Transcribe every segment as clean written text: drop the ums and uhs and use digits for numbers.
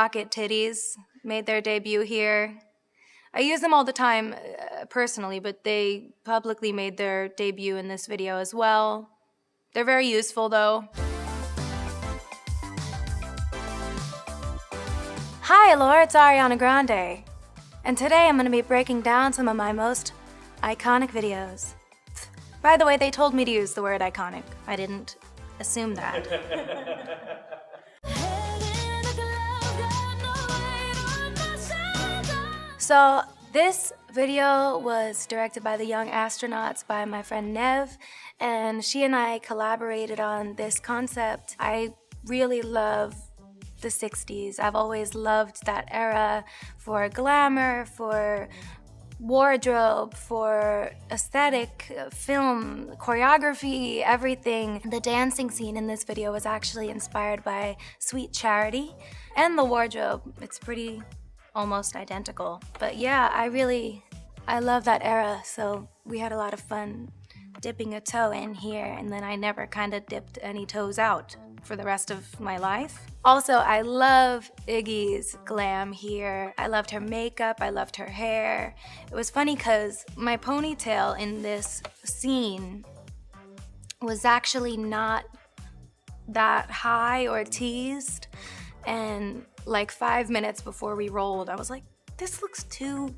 Rocket titties made their debut here. I use them all the time personally, but they publicly made their debut in this video as well. They're very useful though. Hi Allure, it's Ariana Grande. And today I'm going to be breaking down some of my most iconic videos. By the way, they told me to use the word iconic. I didn't assume that. So this video was directed by the Young Astronauts by my friend Nev, and she and I collaborated on this concept. I really love the 60s. I've always loved that era for glamour, for wardrobe, for aesthetic, film, choreography, everything. The dancing scene in this video was actually inspired by Sweet Charity, and the wardrobe, it's pretty almost identical. But yeah, I love that era, so we had a lot of fun dipping a toe in here, and then I never kind of dipped any toes out for the rest of my life. Also, I love Iggy's glam here. I loved her makeup, I loved her hair. It was funny because my ponytail in this scene was actually not that high or teased, and like 5 minutes before we rolled, I was like, this looks too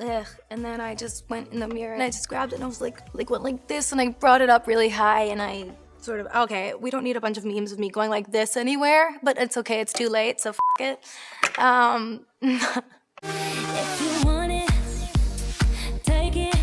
ugh. And then I just went in the mirror and I just grabbed it and I was like went like this, and I brought it up really high, and I sort of, okay, we don't need a bunch of memes of me going like this anywhere, but it's okay, it's too late, so f it. If you want it, take it.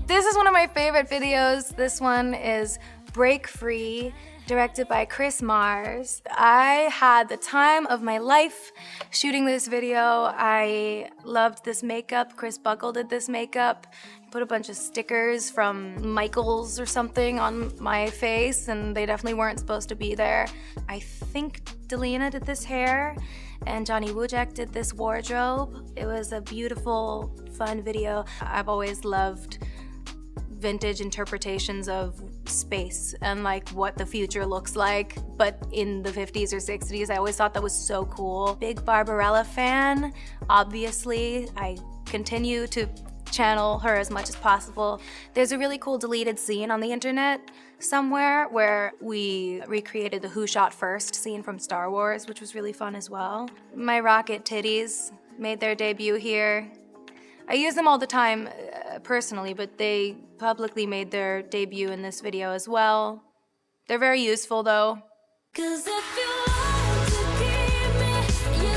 This is one of my favorite videos. This one is Break Free, directed by Chris Mars. I had the time of my life shooting this video. I loved this makeup. Chris Buckle did this makeup. He put a bunch of stickers from Michaels or something on my face, and they definitely weren't supposed to be there. I think Delina did this hair, and Johnny Wujek did this wardrobe. It was a beautiful, fun video. I've always loved vintage interpretations of space and like what the future looks like, but in the 50s or 60s. I always thought that was so cool. Big Barbarella fan, obviously. I continue to channel her as much as possible. There's a really cool deleted scene on the internet somewhere where we recreated the Who Shot First scene from Star Wars, which was really fun as well. My rocket titties made their debut here. I use them all the time personally, but they publicly made their debut in this video as well. They're very useful though. 'Cause if you want to keep me, you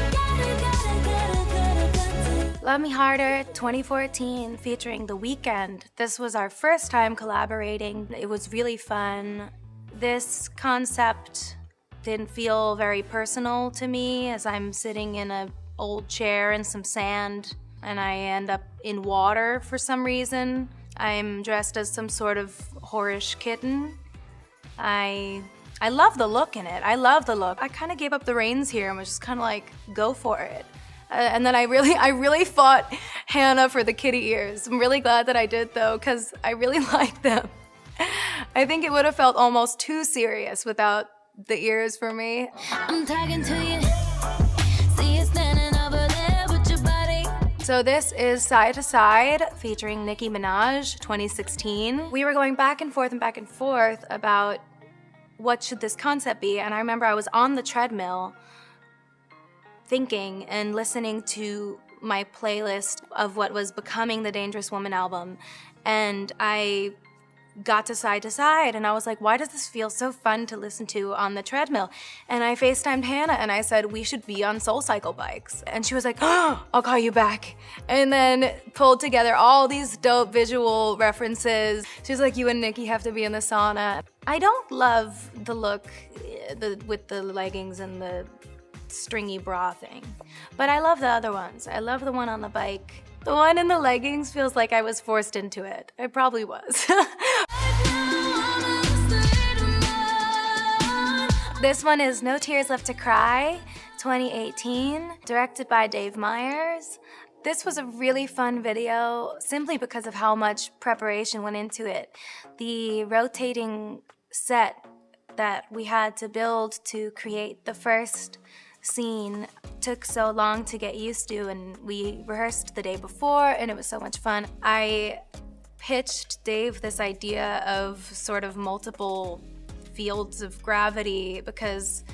gotta. Love Me Harder 2014 featuring The Weeknd. This was our first time collaborating. It was really fun. This concept didn't feel very personal to me, as I'm sitting in an old chair in some sand and I end up in water for some reason. I'm dressed as some sort of whorish kitten. I love the look in it. I love the look. I kind of gave up the reins here and was just kind of like, go for it. And then I really fought Hannah for the kitty ears. I'm really glad that I did though, because I really like them. I think it would have felt almost too serious without the ears for me. I'm talking to you. So this is Side to Side featuring Nicki Minaj 2016. We were going back and forth about what should this concept be, and I remember I was on the treadmill thinking and listening to my playlist of what was becoming the Dangerous Woman album, and I got to Side, and I was like, why does this feel so fun to listen to on the treadmill? And I FaceTimed Hannah and I said, we should be on SoulCycle bikes. And she was like, oh, I'll call you back. And then pulled together all these dope visual references. She was like, you and Nicki have to be in the sauna. I don't love the look with the leggings and the stringy bra thing, but I love the other ones. I love the one on the bike. The one in the leggings feels like I was forced into it. I probably was. This one is No Tears Left to Cry, 2018, directed by Dave Meyers. This was a really fun video simply because of how much preparation went into it. The rotating set that we had to build to create the first scene took so long to get used to, and we rehearsed the day before and it was so much fun. I pitched Dave this idea of sort of multiple fields of gravity because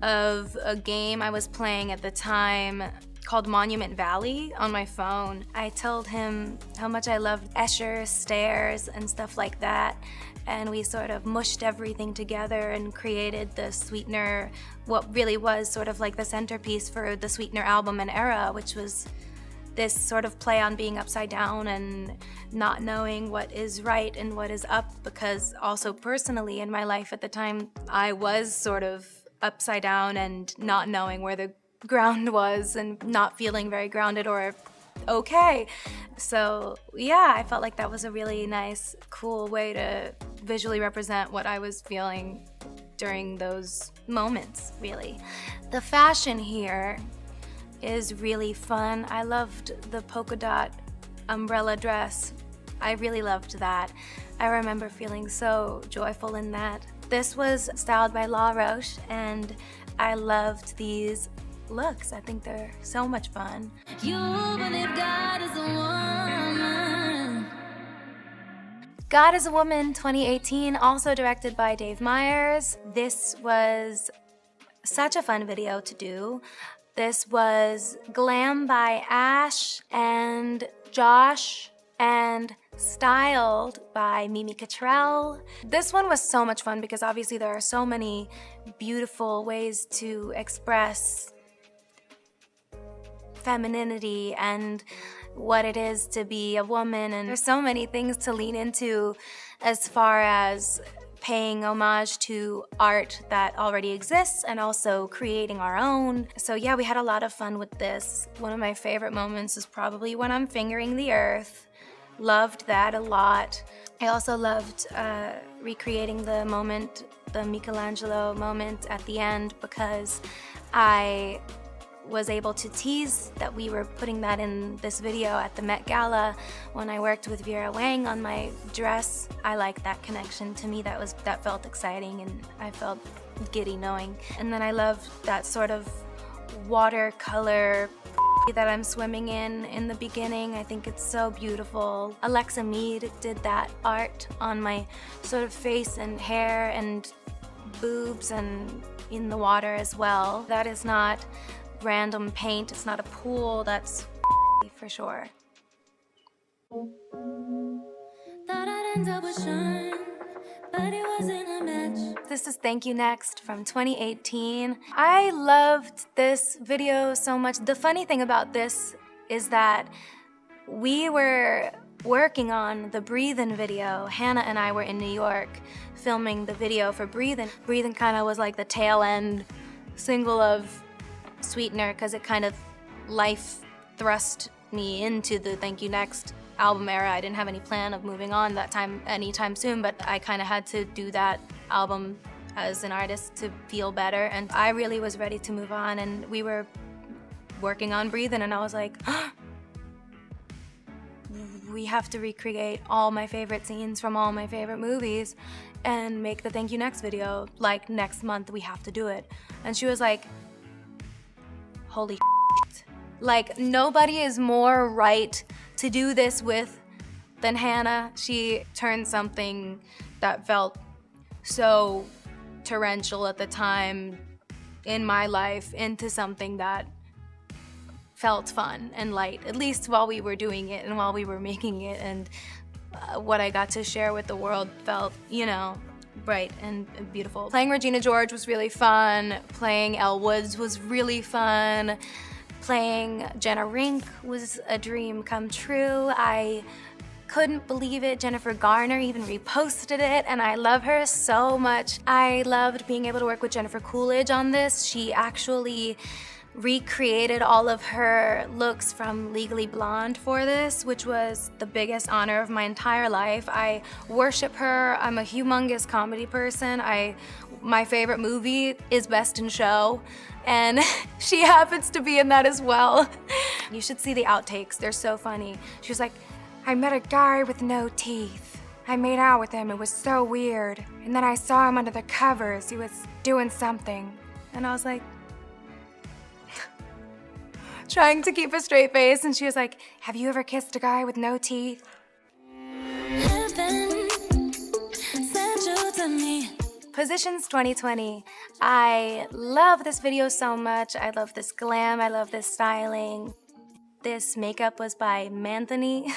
of a game I was playing at the time called Monument Valley on my phone. I told him how much I loved Escher stairs and stuff like that, and we sort of mushed everything together and created the Sweetener, what really was sort of like the centerpiece for the Sweetener album and era, which was this sort of play on being upside down and not knowing what is right and what is up, because also personally in my life at the time, I was sort of upside down and not knowing where the ground was and not feeling very grounded or okay. So yeah, I felt like that was a really nice, cool way to visually represent what I was feeling during those moments, really. The fashion here is really fun. I loved the polka dot umbrella dress. I really loved that. I remember feeling so joyful in that. This was styled by La Roche, and I loved these looks. I think they're so much fun. God is a Woman 2018, also directed by Dave Meyers. This was such a fun video to do. This was glam by Ash and Josh and styled by Mimi Cottrell. This one was so much fun because obviously there are so many beautiful ways to express femininity and what it is to be a woman, and there's so many things to lean into as far as paying homage to art that already exists and also creating our own. So yeah, we had a lot of fun with this. One of my favorite moments is probably when I'm fingering the earth. Loved that a lot. I also loved recreating the moment, the Michelangelo moment at the end, because I was able to tease that we were putting that in this video at the Met Gala when I worked with Vera Wang on my dress. I like that connection. To me, that felt exciting, and I felt giddy knowing. And then I loved that sort of watercolor that I'm swimming in the beginning. I think it's so beautiful. Alexa Mead did that art on my sort of face and hair and boobs and in the water as well. That is not random paint, it's not a pool, that's for sure. This is Thank You Next from 2018. I loved this video so much. The funny thing about this is that we were working on the Breathin' video. Hannah and I were in New York filming the video for Breathin'. Breathin' kind of was like the tail end single of Sweetener, because it kind of life thrust me into the Thank You Next album era. I didn't have any plan of moving on that time anytime soon, but I kind of had to do that album as an artist to feel better, and I really was ready to move on, and we were working on Breathin', and I was like, we have to recreate all my favorite scenes from all my favorite movies and make the Thank You Next video. Like, next month we have to do it. And she was like, holy shit. Like, nobody is more right to do this with than Hannah. She turned something that felt so torrential at the time in my life into something that felt fun and light, at least while we were doing it and while we were making it, and what I got to share with the world felt, you know, bright and beautiful. Playing Regina George was really fun. Playing Elle Woods was really fun. Playing Jenna Rink was a dream come true. I couldn't believe it. Jennifer Garner even reposted it, and I love her so much. I loved being able to work with Jennifer Coolidge on this. She actually recreated all of her looks from Legally Blonde for this, which was the biggest honor of my entire life. I worship her. I'm a humongous comedy person. My favorite movie is Best in Show, and she happens to be in that as well. You should see the outtakes. They're so funny. She was like, I met a guy with no teeth. I made out with him. It was so weird. And then I saw him under the covers. He was doing something. And I was like, trying to keep a straight face, and she was like, have you ever kissed a guy with no teeth? Positions 2020. I love this video so much. I love this glam, I love this styling. This makeup was by Manthony,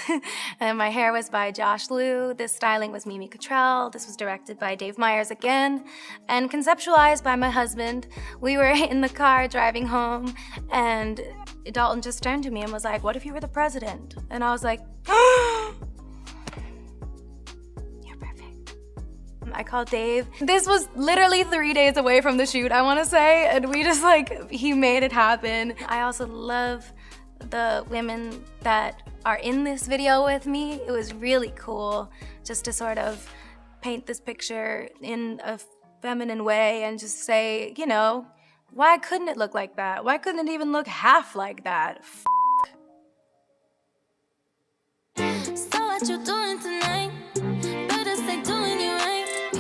and my hair was by Josh Liu. This styling was Mimi Cottrell. This was directed by Dave Meyers again, and conceptualized by my husband. We were in the car driving home, and Dalton just turned to me and was like, what if you were the president? And I was like, you're perfect. I called Dave. This was literally 3 days away from the shoot, I wanna say, and we just like, he made it happen. I also love the women that are in this video with me. It was really cool just to sort of paint this picture in a feminine way and just say, you know, why couldn't it look like that? Why couldn't it even look half like that? So what you doing tonight? Better stay doing you right.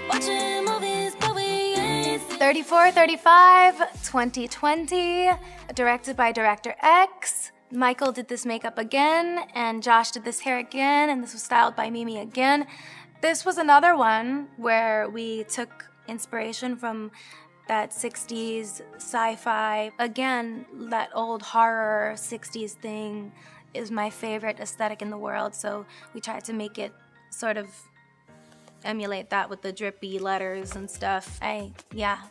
Watching movies, but we ain't 3435 2020, directed by Director X. Michael did this makeup again, and Josh did this hair again, and this was styled by Mimi again. This was another one where we took inspiration from that 60s sci-fi. Again, that old horror 60s thing is my favorite aesthetic in the world, so we tried to make it sort of emulate that with the drippy letters and stuff. I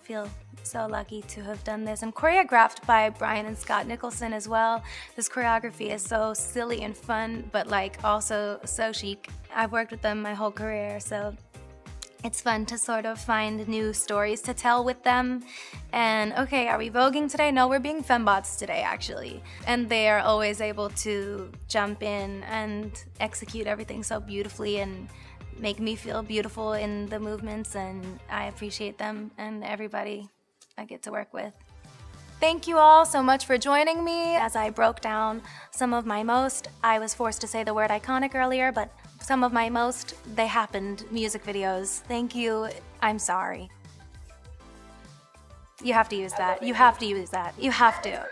feel so lucky to have done this, and choreographed by Brian and Scott Nicholson as well. This choreography is so silly and fun, but like also so chic. I've worked with them my whole career, so it's fun to sort of find new stories to tell with them. And okay, are we voguing today? No, we're being fembots today, actually. And they are always able to jump in and execute everything so beautifully and make me feel beautiful in the movements, and I appreciate them and everybody I get to work with. Thank you all so much for joining me as I broke down some of my most, I was forced to say the word iconic earlier, but some of my most, they happened music videos. Thank you, I'm sorry. You have to use that, you have to use that, you have to.